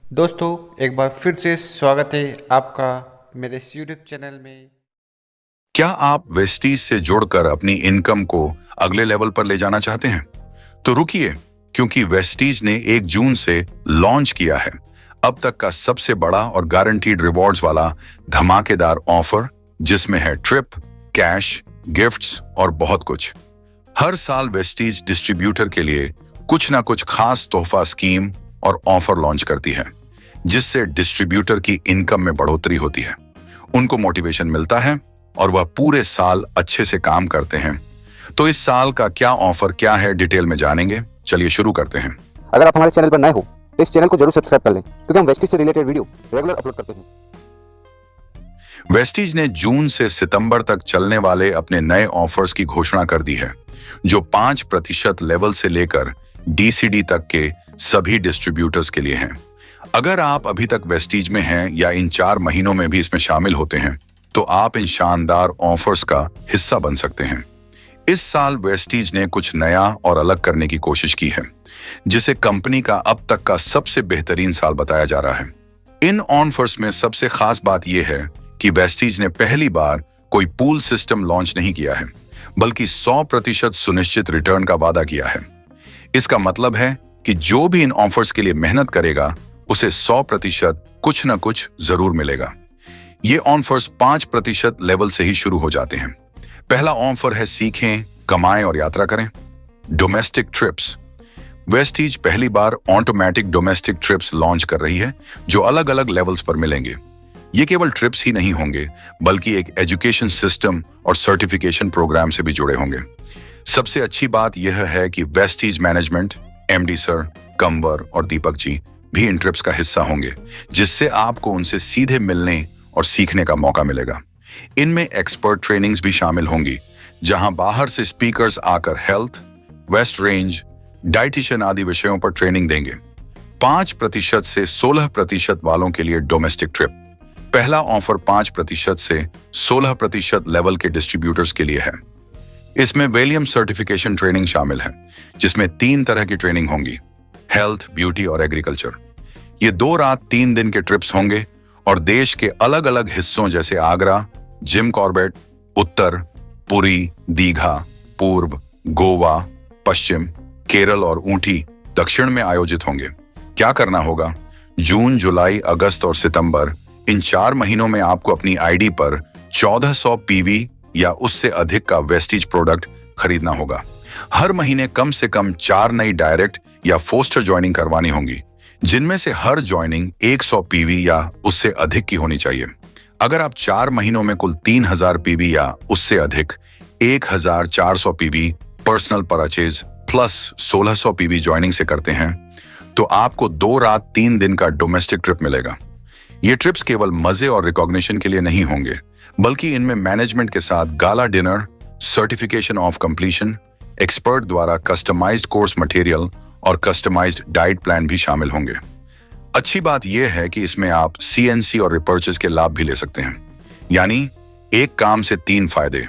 दोस्तों, एक बार फिर से स्वागत है आपका मेरे इस यूट्यूब चैनल में। क्या आप वेस्टीज से जुड़कर अपनी इनकम को अगले लेवल पर ले जाना चाहते हैं? तो रुकिए, क्योंकि वेस्टीज ने 1 जून से लॉन्च किया है अब तक का सबसे बड़ा और गारंटीड रिवॉर्ड्स वाला धमाकेदार ऑफर, जिसमें है ट्रिप, कैश, गिफ्ट्स और बहुत कुछ। हर साल वेस्टीज डिस्ट्रीब्यूटर के लिए कुछ ना कुछ खास तोहफा स्कीम और ऑफर लॉन्च करती है, जिससे डिस्ट्रीब्यूटर की इनकम में बढ़ोतरी होती है, उनको मोटिवेशन मिलता है और वह पूरे साल अच्छे से काम करते हैं। तो इस साल का क्या ऑफर क्या है, डिटेल में जानेंगे। चलिए शुरू करते हैं। अगर आप हमारे चैनल पर नए हो तो इस चैनल को जरूर सब्सक्राइब कर लें, क्योंकि हम वेस्टीज से रिलेटेड वीडियो रेगुलर अपलोड करते हैं। वेस्टीज ने जून से सितंबर तक चलने वाले अपने नए ऑफर्स की घोषणा कर दी है, जो 5% लेवल से लेकर डीसीडी तक के सभी डिस्ट्रीब्यूटर्स के लिए हैं। अगर आप अभी तक वेस्टीज में हैं या इन 4 महीनों में भी इसमें शामिल होते हैं, तो आप इन शानदार ऑफर्स का हिस्सा बन सकते हैं। इस साल वेस्टीज ने कुछ नया और अलग करने की कोशिश की है, जिसे कंपनी का अब तक का सबसे बेहतरीन साल बताया जा रहा है। इन ऑफर्स में सबसे खास बात यह है कि वेस्टीज ने पहली बार कोई पूल सिस्टम लॉन्च नहीं किया है, बल्कि 100% सुनिश्चित रिटर्न का वादा किया है। इसका मतलब है कि जो भी इन ऑफर्स के लिए मेहनत करेगा, उसे 100% कुछ न कुछ जरूर मिलेगा। ये ऑफर्स 5% लेवल से ही शुरू हो जाते हैं। पहला ऑफर है सीखें, कमाएं और यात्रा करें। Domestic trips. वेस्टीज पहली बार ऑटोमेटिक डोमेस्टिक ट्रिप्स लॉन्च कर रही है, जो अलग अलग लेवल्स पर मिलेंगे। ये केवल ट्रिप्स ही नहीं होंगे, बल्कि एक एजुकेशन सिस्टम और सर्टिफिकेशन प्रोग्राम से भी जुड़े होंगे। सबसे अच्छी बात यह है कि Vestige management, MD sir, Kanwar और दीपक जी भी इन ट्रिप्स का हिस्सा होंगे, जिससे आपको उनसे सीधे मिलने और सीखने का मौका मिलेगा। इनमें एक्सपर्ट ट्रेनिंग्स भी शामिल होंगी, जहां बाहर से स्पीकर्स आकर हेल्थ, वेस्ट रेंज, डाइटिशियन आदि विषयों पर ट्रेनिंग देंगे। 5% से 16% वालों के लिए डोमेस्टिक ट्रिप। पहला ऑफर 5% से 16% लेवल के डिस्ट्रीब्यूटर्स के लिए है। इसमें वेलियम सर्टिफिकेशन ट्रेनिंग शामिल है, जिसमें 3 तरह की ट्रेनिंग होंगी: हेल्थ, ब्यूटी और एग्रीकल्चर। ये 2 रात 3 दिन के ट्रिप्स होंगे और देश के अलग अलग हिस्सों जैसे आगरा, जिम कॉर्बेट, उत्तर, पुरी, दीघा, पूर्व, गोवा, पश्चिम, केरल और ऊटी दक्षिण में आयोजित होंगे। क्या करना होगा? जून, जुलाई, अगस्त और सितंबर, इन 4 महीनों में आपको अपनी आईडी पर 1400 पीवी या उससे अधिक का वेस्टीज प्रोडक्ट खरीदना होगा। हर महीने कम से कम 4 नई डायरेक्ट या फोस्टर ज्वाइनिंग करवानी होंगी, जिनमें से हर ज्वाइनिंग 100 पीवी या उससे अधिक की होनी चाहिए। अगर आप 4 महीनों में कुल 3000 पीवी या उससे अधिक 1400 PV personal purchase plus 1600 PV joining से करते हैं, तो आपको 2 रात 3 दिन का डोमेस्टिक ट्रिप मिलेगा। ये ट्रिप्स केवल मजे और रिकॉग्निशन के लिए नहीं होंगे, बल्कि इनमें मैनेजमेंट के साथ gala dinner, certification of completion, expert द्वारा कस्टमाइज्ड कोर्स मटेरियल और कस्टमाइज्ड डाइट प्लान भी शामिल होंगे। अच्छी बात यह है कि इसमें आप सीएनसी और रिपर्चेज के लाभ भी ले सकते हैं, यानी एक काम से 3 फायदे।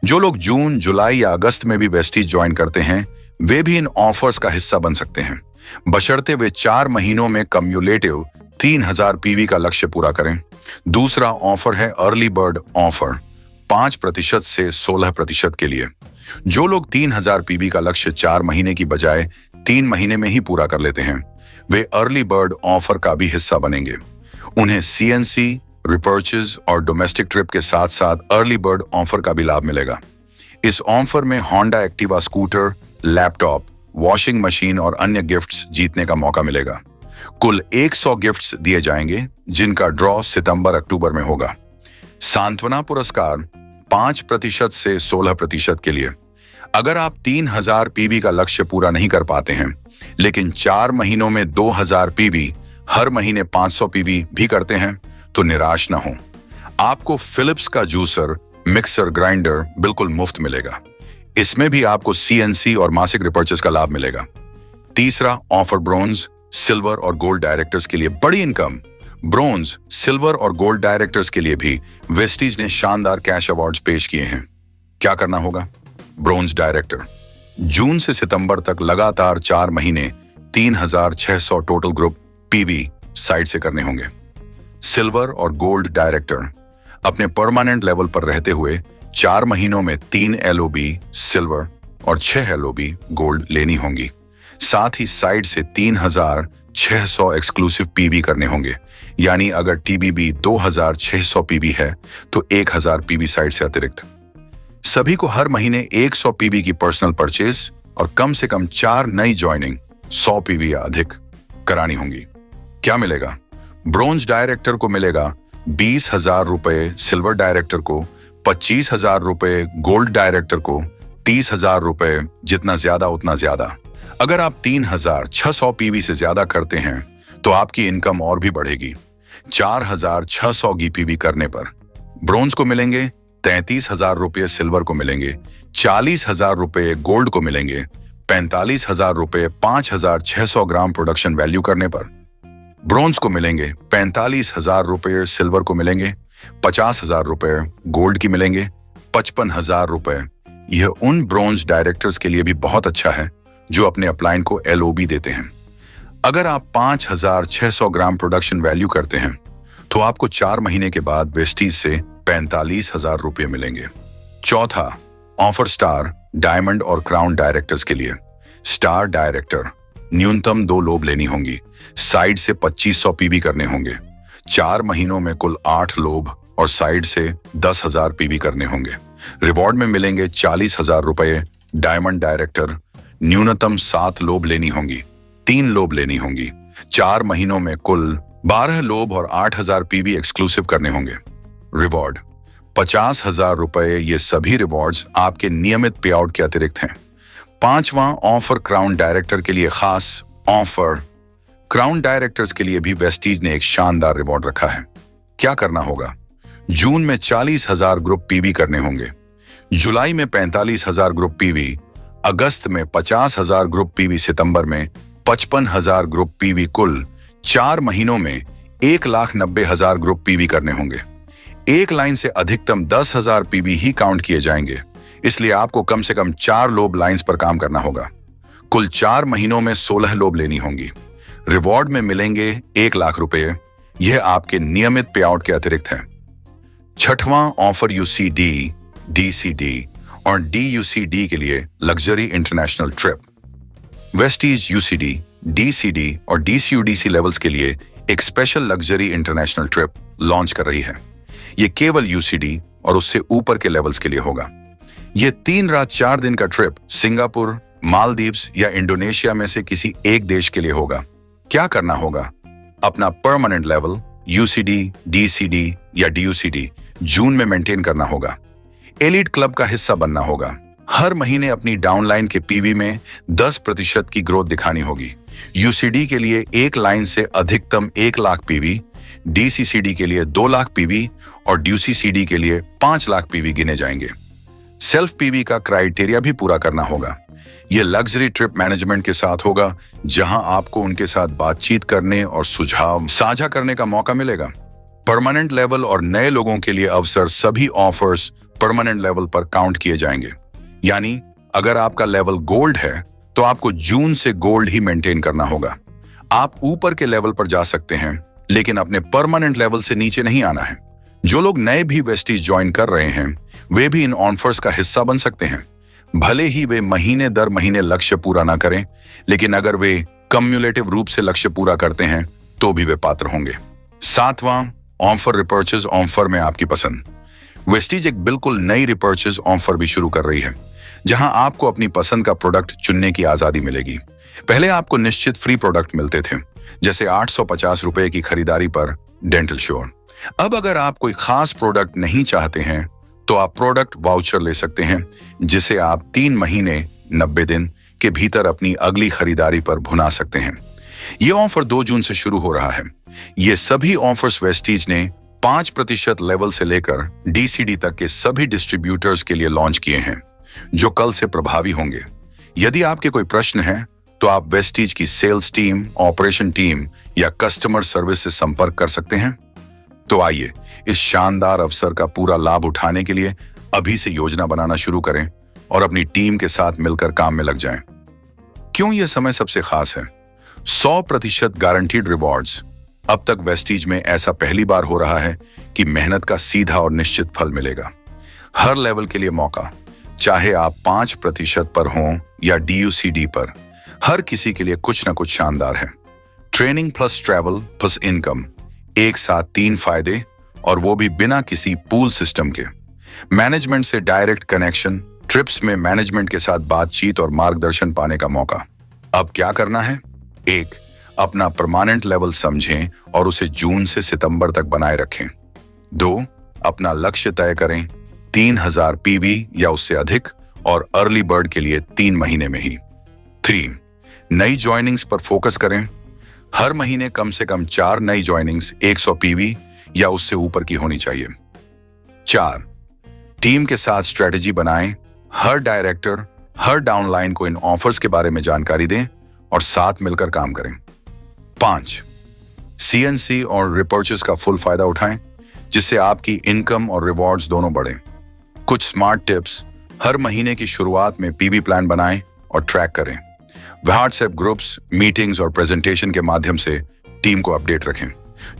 जो लोग जून, जुलाई या अगस्त में भी वेस्टीज ज्वाइन करते हैं, वे भी इन ऑफर्स का हिस्सा बन सकते हैं, बशर्ते वे 4 महीनों में कम्युलेटिव 3000 पीवी का लक्ष्य पूरा करें। दूसरा ऑफर है अर्ली बर्ड ऑफर, 5% से 16% के लिए। जो लोग 3000 पीवी का लक्ष्य 4 महीने की बजाय 3 महीने में ही पूरा कर लेते हैं, वे अर्ली बर्ड ऑफर का भी हिस्सा बनेंगे। उन्हें सीएनसी, रिपर्चेज और डोमेस्टिक ट्रिप के साथ साथ अर्ली बर्ड ऑफर का भी लाभ मिलेगा। इस ऑफर में Honda Activa scooter, laptop, washing machine और अन्य गिफ्ट्स जीतने का मौका मिलेगा। कुल 100 गिफ्ट्स दिए जाएंगे, जिनका ड्रॉ सितंबर-अक्टूबर में होगा। सांत्वना पुरस्कार 5% से 16% के लिए। अगर आप 3000 पीवी का लक्ष्य पूरा नहीं कर पाते हैं, लेकिन 4 महीनों में 2000 पीवी, हर महीने 500 पीवी भी करते हैं, तो निराश ना हो। आपको फिलिप्स का जूसर, मिक्सर, ग्राइंडर बिल्कुल मुफ्त मिलेगा। इसमें भी आपको सीएनसी और मासिक रिपर्चेज का लाभ मिलेगा। तीसरा ऑफर ब्रोंज, सिल्वर और गोल्ड डायरेक्टर्स के लिए बड़ी इनकम। ब्रोंज, सिल्वर और गोल्ड डायरेक्टर्स के लिए भी वेस्टीज ने शानदार कैश अवार्ड्स पेश किए हैं। क्या करना होगा? ब्रोंज डायरेक्टर जून से सितंबर तक लगातार 4 महीने 3600 टोटल ग्रुप पीवी साइड से करने होंगे। सिल्वर और गोल्ड डायरेक्टर अपने परमानेंट लेवल पर रहते हुए 4 महीनों में 3 LOB सिल्वर और 6 LOB गोल्ड लेनी होंगी। साथ ही साइड से 3600 एक्सक्लूसिव PV करने होंगे, यानी अगर TBB 2600 PV है तो 1000 PV साइड से अतिरिक्त। सभी को हर महीने 100 PV की पर्सनल परचेज और कम से कम 4 नई ज्वाइनिंग 100 PV या अधिक करानी होंगी। क्या मिलेगा? ब्रोंज डायरेक्टर को मिलेगा 20,000 रुपए, सिल्वर डायरेक्टर को 25,000 रुपए, गोल्ड डायरेक्टर को 30,000 रुपए, जितना ज्यादा उतना ज्यादा। अगर आप 3,600 PV से ज्यादा करते हैं तो आपकी इनकम और भी बढ़ेगी। 4,600 की PV करने पर ब्रोंज को मिलेंगे 33,000 रुपये, सिल्वर को मिलेंगे 40,000 रुपये, गोल्ड को मिलेंगे 45,000 रुपये 5,600 ग्राम प्रोडक्शन वैल्यू करने पर। ब्रोंज को मिलेंगे 45,000 रुपये, सिल्वर को मिलेंगे 50,000 रुपये, गोल्ड की मिलेंगे 55,000 रुपये। यह उन ब्रोंज डायरेक्टर्स के लिए भी बहुत अच्छा है जो अपने अपलाइन को LOB देते हैं। अगर आप 5,600 ग्राम प्रोडक्शन वैल्यू करते हैं तो आपको 4 महीने के बाद वेस्टीज से 45,000 रुपये मिलेंगे। चौथा, ऑफर स्टार, डायमंड और क्राउन डायरेक्टर्स के लिए। स्टार डायरेक्टर न्यूनतम 2 लोब लेनी होंगी, साइड से 2500 PV करने होंगे। 4 महीनों में कुल 8 लोब और साइड से 10,000 PV करने होंगे। रिवॉर्ड में मिलेंगे 40,000 रुपये। डायमंड डायरेक्टर न्यूनतम 7 लोब लेनी होंगी, 3 लोब लेनी होंगी। 4 महीनों में कुल 12 लोब और 8,000 PV एक्सक्लूसिव करने होंगे। रिवॉर्ड 50,000 रुपये। ये सभी रिवॉर्ड्स आपके नियमित पे आउट के अतिरिक्त हैं। 5वां ऑफर क्राउन डायरेक्टर के लिए खास ऑफर। क्राउन डायरेक्टर्स के लिए भी वेस्टीज ने एक शानदार रिवॉर्ड रखा है। क्या करना होगा? जून में 40,000 ग्रुप PV करने होंगे, जुलाई में 45,000 ग्रुप PV, अगस्त में 50,000 ग्रुप PV, सितंबर में 55,000 ग्रुप PV। कुल 4 महीनों में 1,90,000 ग्रुप PV करने होंगे। एक लाइन से अधिकतम 10,000 PV ही काउंट किए जाएंगे, इसलिए आपको कम से कम 4 लोब लाइंस पर काम करना होगा। कुल 4 महीनों में 16 लोब लेनी होंगी। रिवॉर्ड में मिलेंगे 1 लाख रुपए। यह आपके नियमित पे आउट के अतिरिक्त है। 6वां ऑफर UCD, DCD और DUCD के लिए luxury international trip. Vestige UCD, DCD और DCUDC लेवल्स के लिए एक special luxury international trip launch कर रही है। ये केवल UCD और उससे ऊपर के लेवल्स के लिए होगा। ये 3 रात 4 दिन का ट्रिप सिंगापुर, मालदीव्स या इंडोनेशिया में से किसी एक देश के लिए होगा। क्या करना होगा? अपना परमानेंट लेवल UCD, DCD या DUCD जून में मेंटेन करना होगा। एलिट क्लब का हिस्सा बनना होगा। हर महीने अपनी डाउनलाइन के PV में 10% की ग्रोथ दिखानी होगी। UCD के लिए एक लाइन से अधिकतम 1 लाख PV, DCCD के लिए 2 लाख PV और DUCCD के लिए 5 लाख PV गिने जाएंगे। सेल्फ PV का क्राइटेरिया भी पूरा करना होगा। यह लग्जरी ट्रिप मैनेजमेंट के साथ होगा, जहां आपको उनके साथ बातचीत करने और सुझाव साझा करने का मौका मिलेगा। परमानेंट लेवल और नए लोगों के लिए अवसर। सभी ऑफर्स परमानेंट लेवल पर काउंट किए जाएंगे, यानी अगर आपका लेवल गोल्ड है तो आपको जून से गोल्ड ही मेंटेन करना होगा। आप ऊपर के लेवल पर जा सकते हैं, लेकिन अपने परमानेंट लेवल से नीचे नहीं आना है। जो लोग नए भी वेस्टीज ज्वाइन कर रहे हैं, वे भी इन ऑफर्स का हिस्सा बन सकते हैं। भले ही वे महीने दर महीने लक्ष्य पूरा ना करें, लेकिन अगर वे कम्युलेटिव रूप से लक्ष्य पूरा करते हैं तो भी वे पात्र होंगे। 7वां ऑफर रिपर्चेज ऑफर में आपकी पसंद। वेस्टीज एक बिल्कुल नई रिपर्चेज ऑफर भी शुरू कर रही है, जहां आपको अपनी पसंद का प्रोडक्ट चुनने की आजादी मिलेगी। पहले आपको निश्चित फ्री प्रोडक्ट मिलते थे, जैसे 850 रुपए की खरीदारी पर डेंटल श्योर। अब अगर आप कोई खास प्रोडक्ट नहीं चाहते हैं तो आप प्रोडक्ट वाउचर ले सकते हैं, जिसे आप 3 महीने 90 दिन के भीतर अपनी अगली खरीदारी पर भुना सकते हैं। यह ऑफर 2 जून से शुरू हो रहा है। ये सभी ऑफर्स वेस्टीज ने 5% लेवल से लेकर DCD तक के सभी डिस्ट्रीब्यूटर्स के लिए लॉन्च किए हैं, जो कल से प्रभावी होंगे। यदि आपके कोई प्रश्न है तो आप वेस्टीज की सेल्स टीम, ऑपरेशन टीम या कस्टमर सर्विस से संपर्क कर सकते हैं। तो आइए इस शानदार अवसर का पूरा लाभ उठाने के लिए अभी से योजना बनाना शुरू करें और अपनी टीम के साथ मिलकर काम में लग जाएं। क्यों यह समय सबसे खास है? 100% गारंटीड रिवॉर्ड्स, अब तक वेस्टीज में ऐसा पहली बार हो रहा है कि मेहनत का सीधा और निश्चित फल मिलेगा। हर लेवल के लिए मौका, चाहे आप 5% पर हों या DUCD पर, हर किसी के लिए कुछ ना कुछ शानदार है। Training plus travel plus income, एक साथ 3 फायदे, और वो भी बिना किसी पूल सिस्टम के। मैनेजमेंट से डायरेक्ट कनेक्शन, ट्रिप्स में मैनेजमेंट के साथ बातचीत और मार्गदर्शन पाने का मौका। अब क्या करना है? 1. अपना परमानेंट लेवल समझें और उसे जून से सितंबर तक बनाए रखें। 2. अपना लक्ष्य तय करें, 3000 PV या उससे अधिक, और अर्ली बर्ड के लिए 3 महीने में ही। 3. नई ज्वाइनिंग्स पर फोकस करें। हर महीने कम से कम 4 नई ज्वाइनिंग्स 100 PV या उससे ऊपर की होनी चाहिए। 4. टीम के साथ स्ट्रेटेजी बनाएं। हर डायरेक्टर, हर डाउनलाइन को इन ऑफर्स के बारे में जानकारी दें और साथ मिलकर काम करें। 5. CNC और रिपर्चेस का फुल फायदा उठाएं, जिससे आपकी इनकम और रिवॉर्ड्स दोनों बढ़ें। कुछ स्मार्ट टिप्स: हर महीने की शुरुआत में PV प्लान बनाएं और ट्रैक करें। व्हाट्सएप ग्रुप्स, मीटिंग्स और प्रेजेंटेशन के माध्यम से टीम को अपडेट रखें।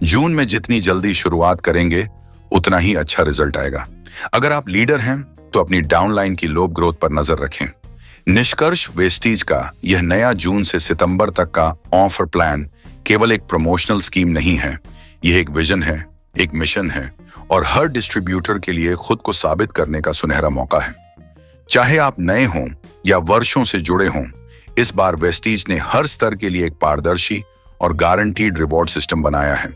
जून में जितनी जल्दी शुरुआत करेंगे उतना ही अच्छा रिजल्ट आएगा। अगर आप लीडर हैं तो अपनी डाउनलाइन की लोब ग्रोथ पर नजर रखें। निष्कर्ष: वेस्टीज का यह नया जून से सितंबर तक का ऑफर प्लान केवल एक प्रमोशनल स्कीम नहीं है, यह एक विजन है, एक मिशन है, और हर डिस्ट्रीब्यूटर के लिए खुद को साबित करने का सुनहरा मौका है। चाहे आप नए हों या वर्षों से जुड़े हों, इस बार वेस्टीज ने हर स्तर के लिए एक पारदर्शी और गारंटीड रिवॉर्ड सिस्टम बनाया है,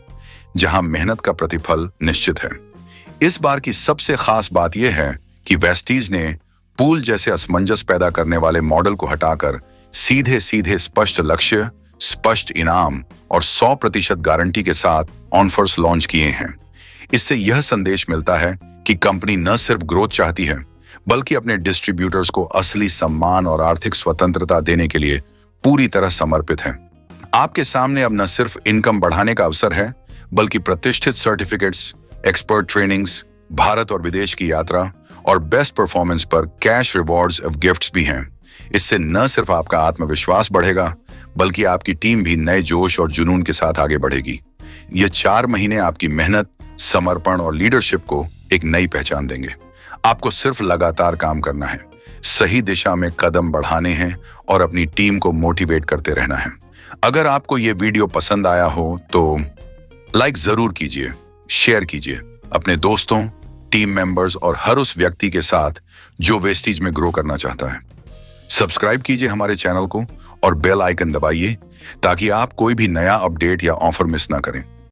जहां मेहनत का प्रतिफल निश्चित है। इस बार की सबसे खास बात यह है कि वेस्टीज ने पूल जैसे असमंजस पैदा करने वाले मॉडल को हटाकर सीधे सीधे स्पष्ट लक्ष्य, स्पष्ट इनाम और 100% गारंटी के साथ ऑफर्स लॉन्च किए हैं। इससे यह संदेश मिलता है कि कंपनी न सिर्फ ग्रोथ चाहती है, बल्कि अपने डिस्ट्रीब्यूटर्स को असली सम्मान और आर्थिक स्वतंत्रता देने के लिए पूरी तरह समर्पित है। आपके सामने अब न सिर्फ इनकम बढ़ाने का अवसर है, बल्कि प्रतिष्ठित सर्टिफिकेट्स, एक्सपर्ट ट्रेनिंग्स, भारत और विदेश की यात्रा और बेस्ट परफॉर्मेंस पर कैश रिवॉर्ड्स ऑफ गिफ्ट्स भी हैं। इससे न सिर्फ आपका आत्मविश्वास बढ़ेगा, बल्कि आपकी टीम भी नए जोश और जुनून के साथ आगे बढ़ेगी। ये 4 महीने आपकी मेहनत, समर्पण और लीडरशिप को एक नई पहचान देंगे। आपको सिर्फ लगातार काम करना है, सही दिशा में कदम बढ़ाने हैं और अपनी टीम को मोटिवेट करते रहना है। अगर आपको ये वीडियो पसंद आया हो तो लाइक जरूर कीजिए, शेयर कीजिए अपने दोस्तों, टीम मेंबर्स और हर उस व्यक्ति के साथ जो वेस्टीज में ग्रो करना चाहता है। सब्सक्राइब कीजिए हमारे चैनल को और बेल आइकन दबाइए ताकि आप कोई भी नया अपडेट या ऑफर मिस ना करें।